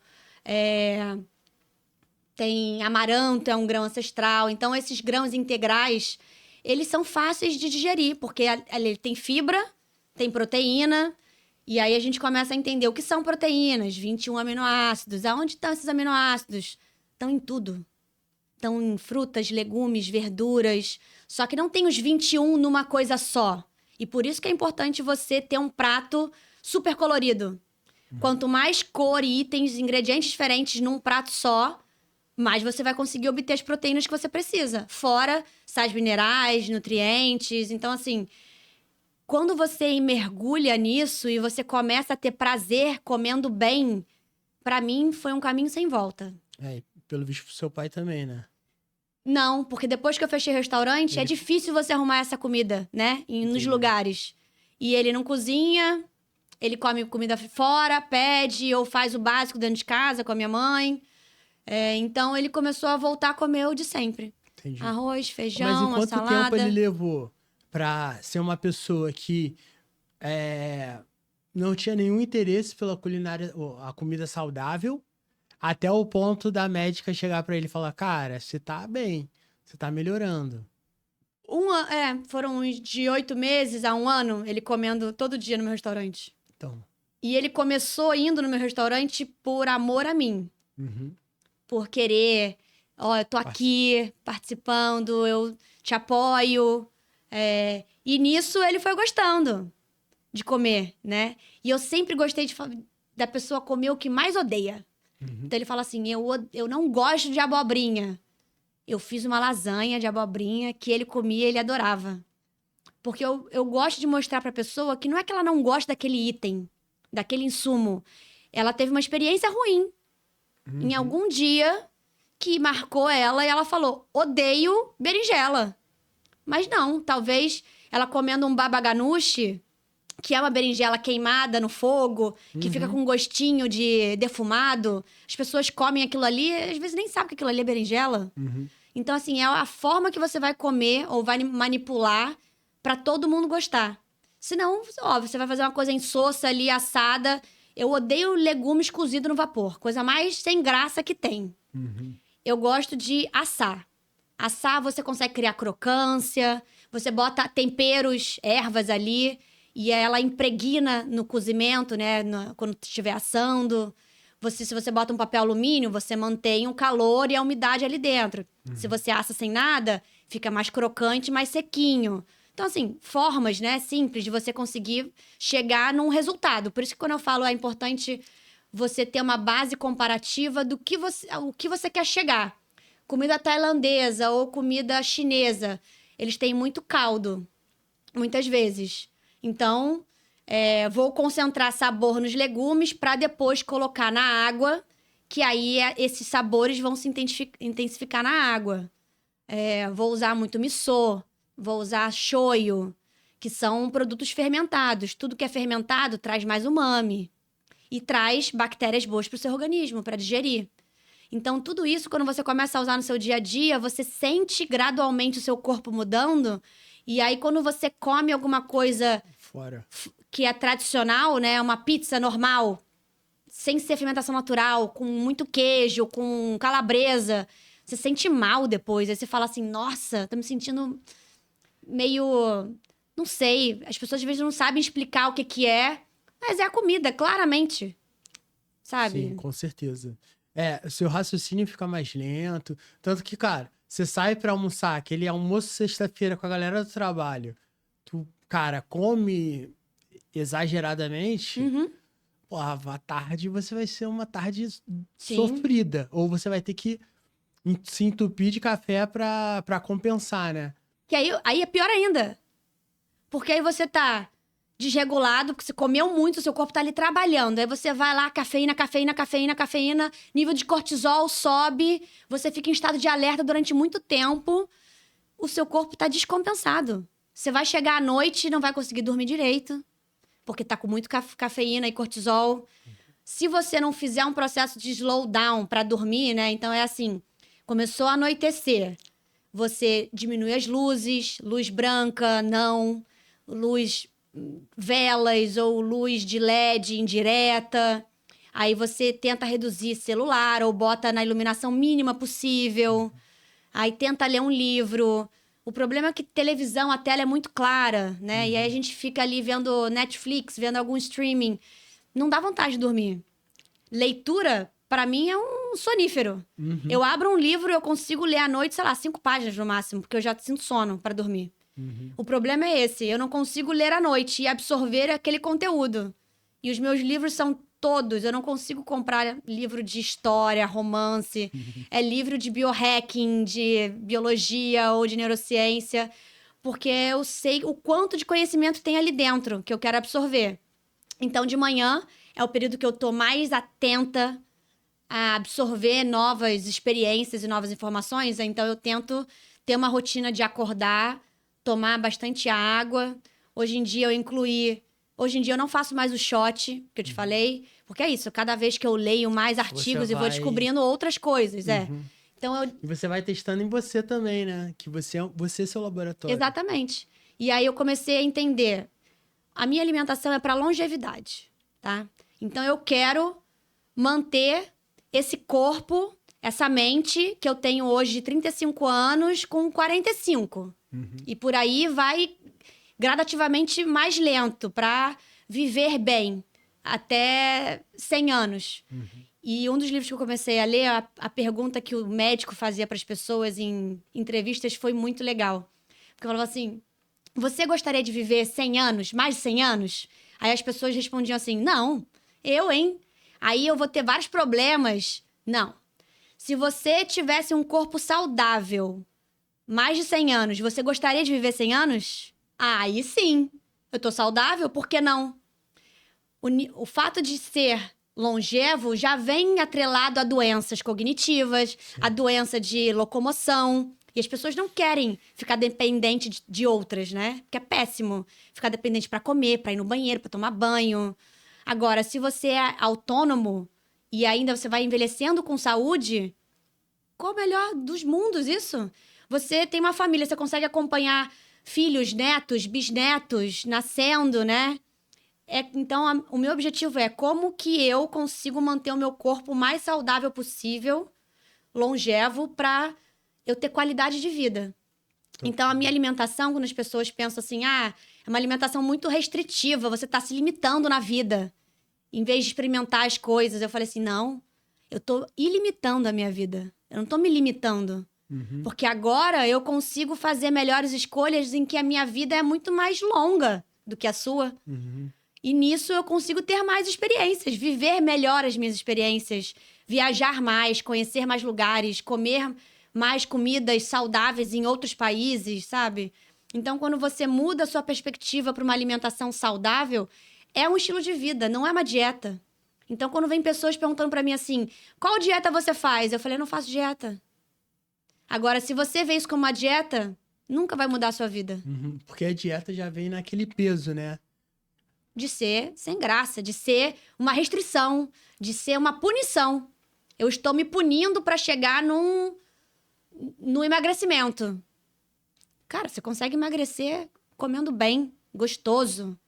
tem amaranto, é um grão ancestral. Então, esses grãos integrais, eles são fáceis de digerir, porque ele tem fibra, tem proteína, e aí a gente começa a entender o que são proteínas, 21 aminoácidos, aonde estão esses aminoácidos? Estão em tudo. Estão em frutas, legumes, verduras. Só que não tem os 21 numa coisa só. E por isso que é importante você ter um prato super colorido. Quanto mais cor e itens, ingredientes diferentes num prato só, mais você vai conseguir obter as proteínas que você precisa. Fora sais minerais, nutrientes. Então, assim, quando você mergulha nisso e você começa a ter prazer comendo bem, pra mim foi um caminho sem volta. Pelo visto pro seu pai também, né? Não, porque depois que eu fechei restaurante, é difícil você arrumar essa comida, né? Nos lugares. E ele não cozinha, ele come comida fora, pede ou faz o básico dentro de casa com a minha mãe. Então, ele começou a voltar a comer o de sempre. Entendi. Arroz, Mas feijão, em uma quanto salada. tempo ele levou pra ser uma pessoa que não tinha nenhum interesse pela culinária, ou a comida saudável, até o ponto da médica chegar pra ele e falar, cara, você tá bem, você tá melhorando. Foram uns de 8 meses a 1 ano, ele comendo todo dia no meu restaurante. Então, E ele começou indo no meu restaurante por amor a mim. Por querer, eu tô aqui participando, eu te apoio. E nisso ele foi gostando de comer, né? E eu sempre gostei da pessoa comer o que mais odeia. Então ele fala assim, eu não gosto de abobrinha. Eu fiz uma lasanha de abobrinha que ele comia e ele adorava. Porque eu gosto de mostrar pra pessoa que não é que ela não gosta daquele item, daquele insumo. Ela teve uma experiência ruim. Em algum dia que marcou ela e ela falou, odeio berinjela. Mas não, talvez ela comendo um baba ganoush, que é uma berinjela queimada no fogo, que fica com um gostinho de defumado. As pessoas comem aquilo ali, às vezes nem sabem que aquilo ali é berinjela. Então, assim, é a forma que você vai comer ou vai manipular pra todo mundo gostar. Senão, você vai fazer uma coisa insossa ali, assada. Eu odeio legumes cozidos no vapor. Coisa mais sem graça que tem. Eu gosto de assar. Assar, você consegue criar crocância, você bota temperos, ervas ali, e ela impregna no cozimento, né? Quando estiver assando. Se você bota um papel alumínio, você mantém o calor e a umidade ali dentro. Se você assa sem nada, fica mais crocante, mais sequinho. Então, assim, formas, né, simples de você conseguir chegar num resultado. Por isso que quando eu falo é importante você ter uma base comparativa do que o que você quer chegar. Comida tailandesa ou comida chinesa, eles têm muito caldo, muitas vezes. Então, vou concentrar sabor nos legumes para depois colocar na água, que aí esses sabores vão se intensificar na água. Vou usar muito miso, vou usar shoyu, que são produtos fermentados. Tudo que é fermentado traz mais umami e traz bactérias boas para o seu organismo, para digerir. Então, tudo isso, quando você começa a usar no seu dia a dia, você sente gradualmente o seu corpo mudando. E aí, quando você come alguma coisa que é tradicional, né? Uma pizza normal, sem ser fermentação natural, com muito queijo, com calabresa, você sente mal depois. Aí você fala assim, nossa, tô me sentindo meio... Não sei, as pessoas às vezes não sabem explicar o que é, mas é a comida, claramente. Sabe? Sim, com certeza. O seu raciocínio fica mais lento. Tanto que, cara, você sai pra almoçar, aquele almoço sexta-feira com a galera do trabalho. Tu, cara, come exageradamente. Porra, à tarde você vai ser uma tarde sofrida. Ou você vai ter que se entupir de café pra compensar, né? Que aí é pior ainda. Porque aí você tá desregulado, porque você comeu muito, o seu corpo tá ali trabalhando. Aí você vai lá, cafeína, nível de cortisol sobe, você fica em estado de alerta durante muito tempo, o seu corpo tá descompensado. Você vai chegar à noite e não vai conseguir dormir direito, porque tá com muito cafeína e cortisol. Se você não fizer um processo de slowdown pra dormir, né? Então é assim, começou a anoitecer, você diminui as luzes, luz branca, não, luz... velas ou luz de LED indireta. Aí você tenta reduzir celular ou bota na iluminação mínima possível. Aí tenta ler um livro. O problema é que televisão, a tela é muito clara, né? E aí a gente fica ali vendo Netflix, vendo algum streaming. Não dá vontade de dormir. Leitura, pra mim, é um sonífero. Eu abro um livro e eu consigo ler à noite, sei lá, 5 páginas no máximo, porque eu já sinto sono pra dormir. O problema é esse, eu não consigo ler à noite e absorver aquele conteúdo. E os meus livros são todos, eu não consigo comprar livro de história, romance, é livro de biohacking, de biologia ou de neurociência, porque eu sei o quanto de conhecimento tem ali dentro que eu quero absorver. Então, de manhã é o período que eu tô mais atenta a absorver novas experiências e novas informações, então eu tento ter uma rotina de acordar, tomar bastante água. Hoje em dia eu não faço mais o shot, que eu te falei, porque é isso, cada vez que eu leio mais artigos e vou descobrindo outras coisas, Então E você vai testando em você também, né? Que você é seu laboratório. Exatamente. E aí eu comecei a entender, a minha alimentação é para longevidade, tá? Então eu quero manter esse corpo, essa mente que eu tenho hoje de 35 anos com 45. E por aí vai gradativamente mais lento para viver bem até 100 anos. E um dos livros que eu comecei a ler, a pergunta que o médico fazia para as pessoas em entrevistas foi muito legal. Porque falava assim, você gostaria de viver 100 anos, mais de 100 anos? Aí as pessoas respondiam assim, não, eu, hein? Aí eu vou ter vários problemas. Não. Se você tivesse um corpo saudável, mais de 100 anos, você gostaria de viver 100 anos? Ah, aí sim. Eu tô saudável, por que não? O fato de ser longevo já vem atrelado a doenças cognitivas, a doença de locomoção. E as pessoas não querem ficar dependente de outras, né? Porque é péssimo ficar dependente para comer, para ir no banheiro, para tomar banho. Agora, se você é autônomo e ainda você vai envelhecendo com saúde, qual o melhor dos mundos isso? Você tem uma família, você consegue acompanhar filhos, netos, bisnetos nascendo, né? Então, o meu objetivo é como que eu consigo manter o meu corpo o mais saudável possível longevo para eu ter qualidade de vida. Então, a minha alimentação, quando as pessoas pensam assim, é uma alimentação muito restritiva, você tá se limitando na vida. Em vez de experimentar as coisas, eu falei assim, não, eu tô ilimitando a minha vida. Eu não tô me limitando. Porque agora eu consigo fazer melhores escolhas em que a minha vida é muito mais longa do que a sua. E nisso eu consigo ter mais experiências, viver melhor as minhas experiências, viajar mais, conhecer mais lugares, comer mais comidas saudáveis em outros países, sabe? Então, quando você muda a sua perspectiva para uma alimentação saudável, é um estilo de vida, não é uma dieta. Então, quando vem pessoas perguntando para mim assim, qual dieta você faz? Eu falei, eu não faço dieta. Agora, se você vê isso como uma dieta, nunca vai mudar a sua vida. Porque a dieta já vem naquele peso, né? De ser sem graça, de ser uma restrição, de ser uma punição. Eu estou me punindo para chegar no emagrecimento. Cara, você consegue emagrecer comendo bem, gostoso,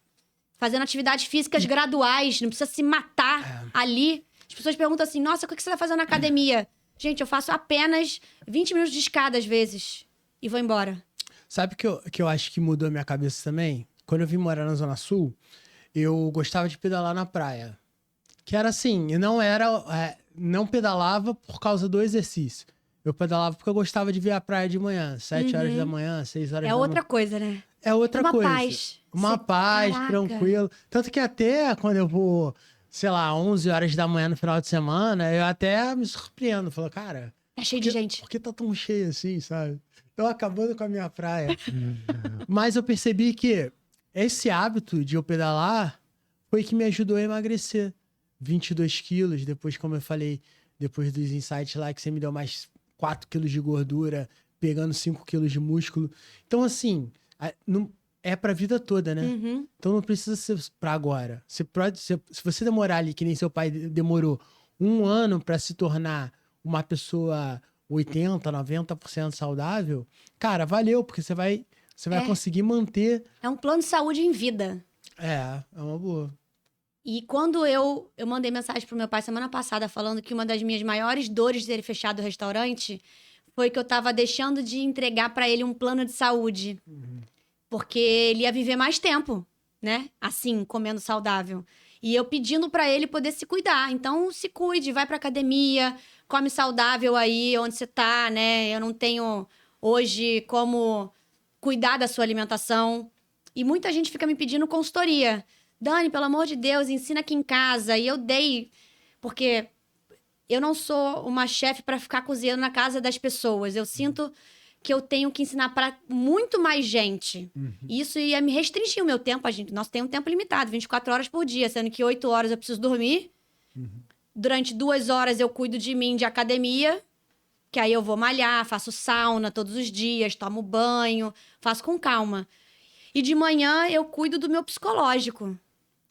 fazendo atividades físicas graduais, não precisa se matar ali. As pessoas perguntam assim, nossa, o que você tá fazendo na academia? Gente, eu faço apenas 20 minutos de escada às vezes e vou embora. Sabe que eu acho que mudou a minha cabeça também? Quando eu vim morar na Zona Sul, eu gostava de pedalar na praia. Que era assim, eu não pedalava por causa do exercício. Eu pedalava porque eu gostava de ver a praia de manhã, 7 horas da manhã, 6 horas da manhã. É outra coisa, né? É outra coisa. Paz. Uma paz, Caraca. tranquilo. Tanto que até quando eu vou, sei lá, 11 horas da manhã no final de semana, eu até me surpreendo. Falo, cara... Tá cheio de gente. Por que tá tão cheio assim, sabe? Tô acabando com a minha praia. Mas eu percebi que esse hábito de eu pedalar foi que me ajudou a emagrecer. 22 quilos, depois, como eu falei, depois dos insights lá, que você me deu mais 4 quilos de gordura, pegando 5 quilos de músculo. Então, assim, é pra vida toda, né? Então não precisa ser pra agora. Se você demorar ali, que nem seu pai demorou 1 ano pra se tornar uma pessoa 80%, 90% saudável, cara, valeu, porque você vai conseguir manter. É um plano de saúde em vida. É uma boa. E quando eu mandei mensagem pro meu pai semana passada falando que uma das minhas maiores dores de ter fechado o restaurante foi que eu tava deixando de entregar pra ele um plano de saúde. Porque ele ia viver mais tempo, né? Assim, comendo saudável. E eu pedindo pra ele poder se cuidar. Então, se cuide, vai pra academia, come saudável aí onde você tá, né? Eu não tenho hoje como cuidar da sua alimentação. E muita gente fica me pedindo consultoria. Dani, pelo amor de Deus, ensina aqui em casa. E eu dei, porque eu não sou uma chefe para ficar cozinhando na casa das pessoas. Eu sinto que eu tenho que ensinar para muito mais gente. Isso ia me restringir o meu tempo. Nós temos um tempo limitado, 24 horas por dia, sendo que 8 horas eu preciso dormir. Durante 2 horas eu cuido de mim de academia, que aí eu vou malhar, faço sauna todos os dias, tomo banho, faço com calma. E de manhã eu cuido do meu psicológico.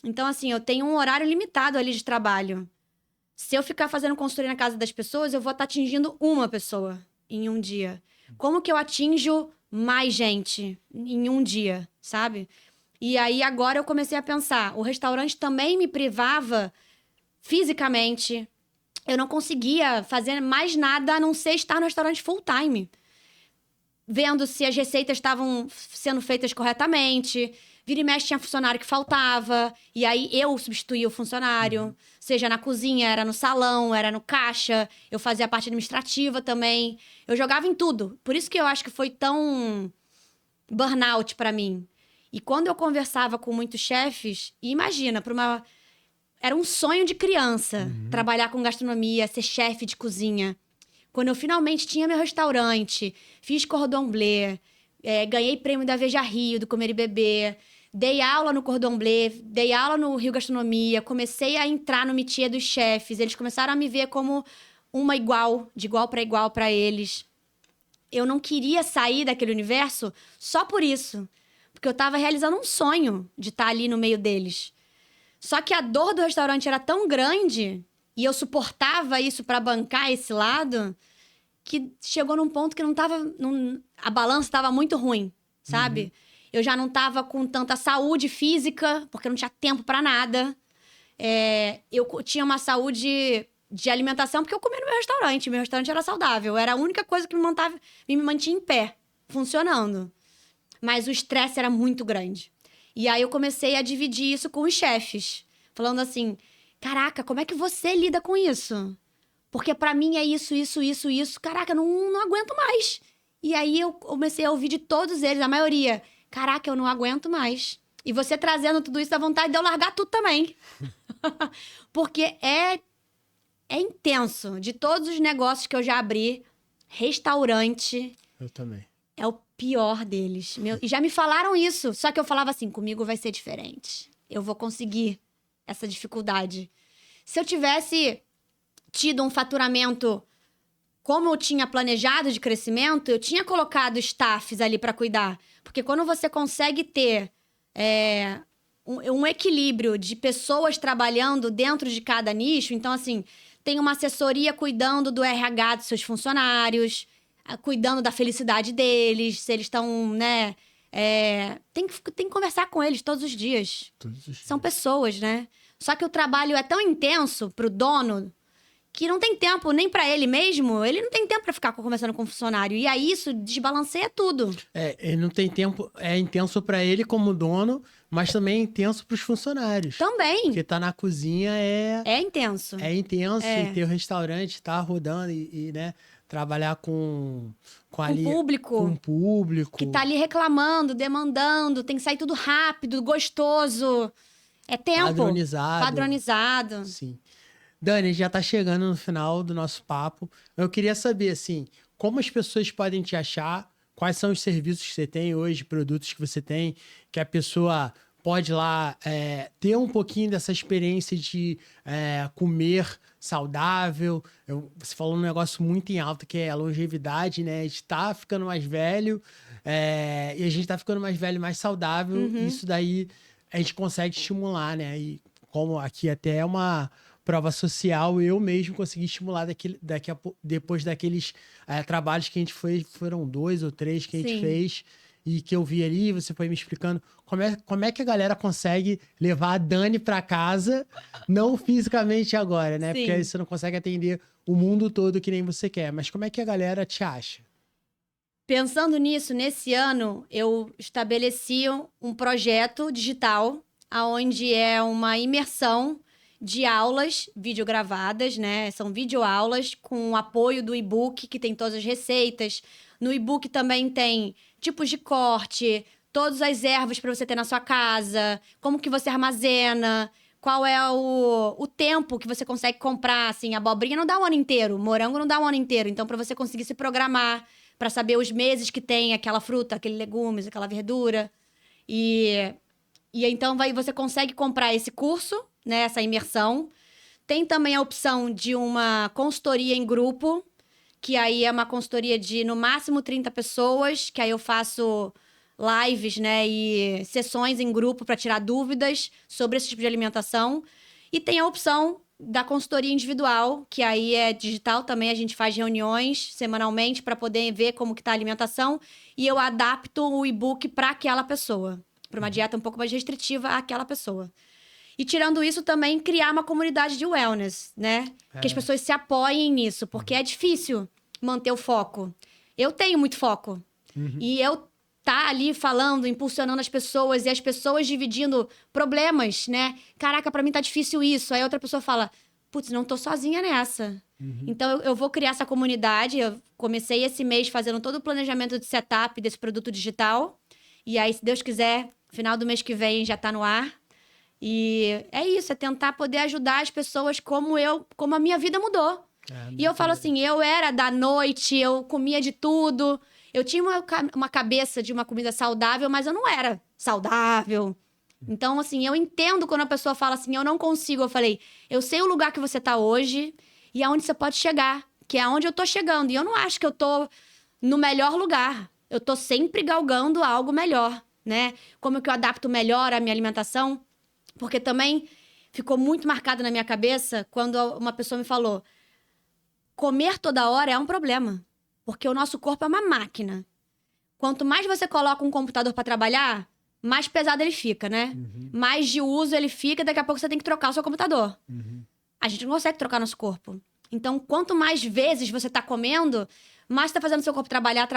Então, assim, eu tenho um horário limitado ali de trabalho. Se eu ficar fazendo consultoria na casa das pessoas, eu vou estar atingindo uma pessoa em um dia. Como que eu atinjo mais gente em um dia, sabe? E aí, agora eu comecei a pensar, o restaurante também me privava fisicamente. Eu não conseguia fazer mais nada a não ser estar no restaurante full time. Vendo se as receitas estavam sendo feitas corretamente. Vira e mexe tinha funcionário que faltava. E aí eu substituía o funcionário. Seja na cozinha, era no salão, era no caixa. Eu fazia a parte administrativa também. Eu jogava em tudo. Por isso que eu acho que foi tão burnout pra mim. E quando eu conversava com muitos chefes, e imagina, era um sonho de criança trabalhar com gastronomia, ser chefe de cozinha. Quando eu finalmente tinha meu restaurante, fiz cordon bleu, ganhei prêmio da Veja Rio, do Comer e Beber, dei aula no cordon bleu, dei aula no Rio Gastronomia, comecei a entrar no métier dos chefes, eles começaram a me ver como uma igual, de igual para eles. Eu não queria sair daquele universo só por isso, porque eu estava realizando um sonho de estar ali no meio deles. Só que a dor do restaurante era tão grande e eu suportava isso para bancar esse lado que chegou num ponto que a balança estava muito ruim, sabe? Eu já não estava com tanta saúde física, porque eu não tinha tempo para nada. Eu tinha uma saúde de alimentação, porque eu comia no meu restaurante era saudável, era a única coisa que me mantinha em pé, funcionando. Mas o estresse era muito grande. E aí eu comecei a dividir isso com os chefes, falando assim, caraca, como é que você lida com isso? Porque pra mim é isso, caraca, não aguento mais. E aí eu comecei a ouvir de todos eles, a maioria, caraca, eu não aguento mais. E você trazendo tudo isso, dá vontade de eu largar tudo também. Porque é intenso. De todos os negócios que eu já abri, restaurante... Eu também. É o pior deles. E já me falaram isso. Só que eu falava assim, comigo vai ser diferente. Eu vou conseguir essa dificuldade. Se eu tivesse tido um faturamento como eu tinha planejado de crescimento, eu tinha colocado staffs ali para cuidar. Porque quando você consegue ter um equilíbrio de pessoas trabalhando dentro de cada nicho, então assim, tem uma assessoria cuidando do RH dos seus funcionários, cuidando da felicidade deles, se eles estão, né? Tem que conversar com eles todos os dias. São pessoas, né? Só que o trabalho é tão intenso pro dono que não tem tempo nem pra ele mesmo. Ele não tem tempo pra ficar conversando com o funcionário. E aí isso desbalanceia tudo. Ele não tem tempo. É intenso pra ele como dono, mas também é intenso pros funcionários. Também. Porque tá na cozinha É intenso. É intenso e ter o restaurante, tá rodando né? Trabalhar com público. Com público. Que tá ali reclamando, demandando, tem que sair tudo rápido, gostoso. É tempo. Padronizado. Sim. Dani, a gente já tá chegando no final do nosso papo. Eu queria saber, assim, como as pessoas podem te achar, quais são os serviços que você tem hoje, produtos que você tem, que a pessoa pode lá ter um pouquinho dessa experiência de comer saudável. Você falou um negócio muito em alta, que é a longevidade, né? A gente tá ficando mais velho e a gente tá ficando mais velho, mais saudável. Uhum. Isso daí a gente consegue estimular, né? E como aqui até é uma prova social, eu mesmo consegui estimular depois daqueles trabalhos que a gente foram 2 ou 3 que a gente fez e que eu vi ali, você foi me explicando como é que a galera consegue levar a Dani para casa, não fisicamente agora, né? Sim. Porque aí você não consegue atender o mundo todo que nem você quer, mas como é que a galera te acha? Pensando nisso, nesse ano, eu estabeleci um projeto digital, onde é uma imersão de aulas videogravadas, né? São videoaulas com o apoio do e-book, que tem todas as receitas. No e-book também tem tipos de corte, todas as ervas para você ter na sua casa, como que você armazena, qual é o tempo que você consegue comprar, assim, a abobrinha não dá um ano inteiro, morango não dá um ano inteiro, então para você conseguir se programar, para saber os meses que tem aquela fruta, aquele legumes, aquela verdura. E então você consegue comprar esse curso, né, essa imersão. Tem também a opção de uma consultoria em grupo, que aí é uma consultoria de, no máximo, 30 pessoas, que aí eu faço lives, né, e sessões em grupo para tirar dúvidas sobre esse tipo de alimentação. E tem a opção da consultoria individual, que aí é digital também, a gente faz reuniões semanalmente para poder ver como que tá a alimentação e eu adapto o e-book para aquela pessoa, para uma dieta um pouco mais restritiva àquela pessoa. E tirando isso, também criar uma comunidade de wellness, né? Que as pessoas se apoiem nisso, porque é difícil manter o foco. Eu tenho muito foco. E eu tá ali falando, impulsionando as pessoas, e as pessoas dividindo problemas, né? Caraca, pra mim tá difícil isso. Aí outra pessoa fala, putz, não tô sozinha nessa. Então eu vou criar essa comunidade. Eu comecei esse mês fazendo todo o planejamento de setup desse produto digital. E aí, se Deus quiser, final do mês que vem já tá no ar. E é isso, é tentar poder ajudar as pessoas como a minha vida mudou. E eu falo assim, eu era da noite, eu comia de tudo. Eu tinha uma cabeça de uma comida saudável, mas eu não era saudável. Então, assim, eu entendo quando a pessoa fala assim, eu não consigo. Eu falei, eu sei o lugar que você tá hoje e aonde você pode chegar, que é aonde eu tô chegando. E eu não acho que eu tô no melhor lugar. Eu tô sempre galgando algo melhor, né? Como que eu adapto melhor a minha alimentação? Porque também ficou muito marcado na minha cabeça quando uma pessoa me falou, comer toda hora é um problema. Porque o nosso corpo é uma máquina. Quanto mais você coloca um computador para trabalhar, mais pesado ele fica, né? Mais de uso ele fica, daqui a pouco você tem que trocar o seu computador. a gente não consegue trocar nosso corpo. Então, quanto mais vezes você tá comendo, mais tá fazendo seu corpo trabalhar,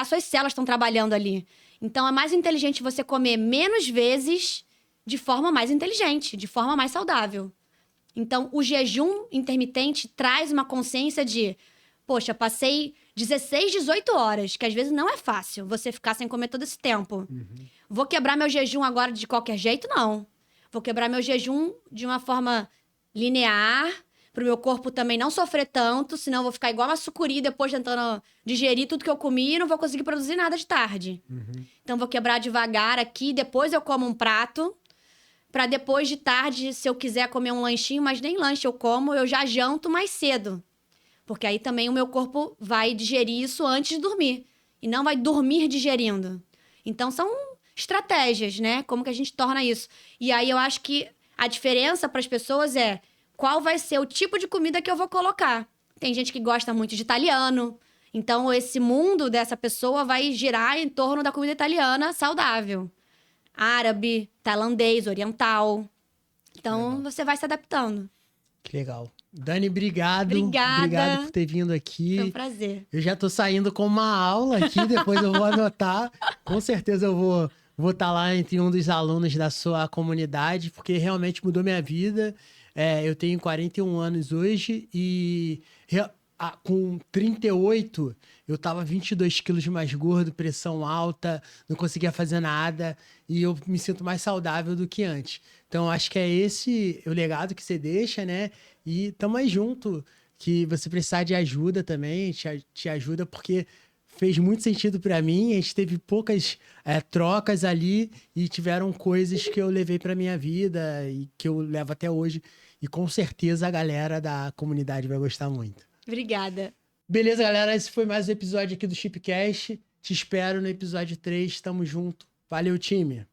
suas células estão trabalhando ali. Então, é mais inteligente você comer menos vezes de forma mais inteligente, de forma mais saudável. Então, o jejum intermitente traz uma consciência de, poxa, passei 16, 18 horas, que às vezes não é fácil você ficar sem comer todo esse tempo. Vou quebrar meu jejum agora de qualquer jeito? Não. Vou quebrar meu jejum de uma forma linear, pro meu corpo também não sofrer tanto, senão eu vou ficar igual uma sucuri depois tentando digerir tudo que eu comi e não vou conseguir produzir nada de tarde. Então, vou quebrar devagar aqui, depois eu como um prato, pra depois de tarde, se eu quiser comer um lanchinho, mas nem lanche eu como, eu já janto mais cedo. Porque aí também o meu corpo vai digerir isso antes de dormir. E não vai dormir digerindo. Então, são estratégias, né? Como que a gente torna isso. E aí, eu acho que a diferença para as pessoas é qual vai ser o tipo de comida que eu vou colocar. Tem gente que gosta muito de italiano. Então, esse mundo dessa pessoa vai girar em torno da comida italiana saudável. Árabe, tailandês, oriental. Então, você vai se adaptando. Que legal. Dani, obrigado. Obrigada. Obrigado por ter vindo aqui. Foi um prazer. Eu já tô saindo com uma aula aqui, depois eu vou anotar. Com certeza eu vou estar lá entre um dos alunos da sua comunidade, porque realmente mudou minha vida. Eu tenho 41 anos hoje e com 38 eu tava 22 quilos mais gordo, pressão alta, não conseguia fazer nada e eu me sinto mais saudável do que antes. Então, acho que é esse o legado que você deixa, né? E tamo aí junto, que você precisar de ajuda também, te ajuda, porque fez muito sentido para mim. A gente teve poucas trocas ali e tiveram coisas que eu levei para minha vida e que eu levo até hoje. E com certeza a galera da comunidade vai gostar muito. Obrigada. Beleza, galera? Esse foi mais um episódio aqui do Chipcast. Te espero no episódio 3. Tamo junto. Valeu, time!